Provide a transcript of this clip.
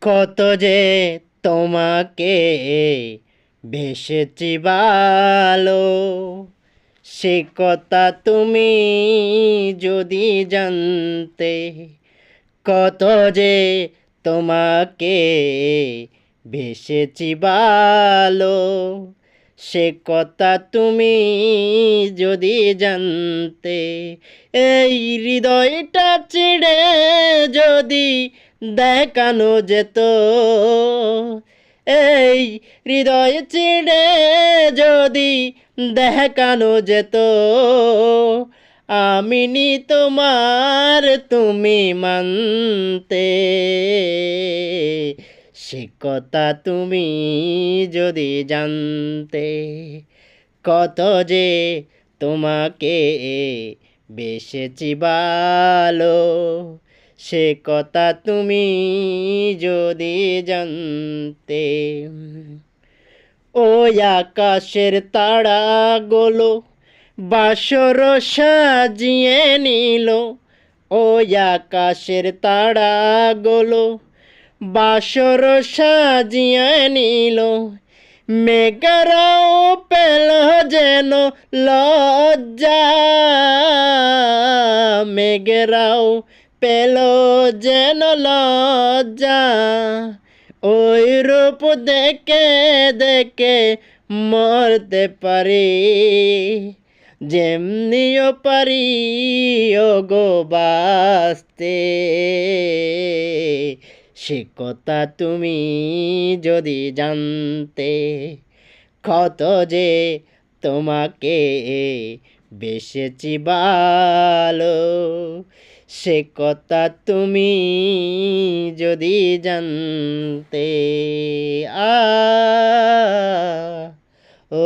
কত যে তোমাকে বেসেছি ভালো, সে কথা তুমি যদি জানতে। কত যে তোমাকে বেসেছি ভালো, সে কথা তুমি যদি জানতে। এই হৃদয়টা চিড়ে যদি দেখানো যেত, এই হৃদয় চিড়ে যদি দেখানো যেত, আমি নি তোমার তুমি মানতে। সে কথা তুমি যদি জানতে। কত যে তোমাকে বেসেছি ভালো, সে কথা তুমি যদি জানতে। ওই আকাশের তারাগুলো বাসর সাজিয়ে নিল, ওই আকাশের তারাগুলো বাসর সাজিয়ে নিল। মেঘরাও পেল যেন লজ্জা, মেঘরাও পেল যেন লজ্জা। ওই রূপ দেখে দেখে মরতে পারি, যেমনিও পারি ও গো বাঁচতে। সে কথা তুমি যদি জানতে। কত যে তোমাকে বেসেছি ভালো, সে কথা তুমি যদি জানতে। আ ও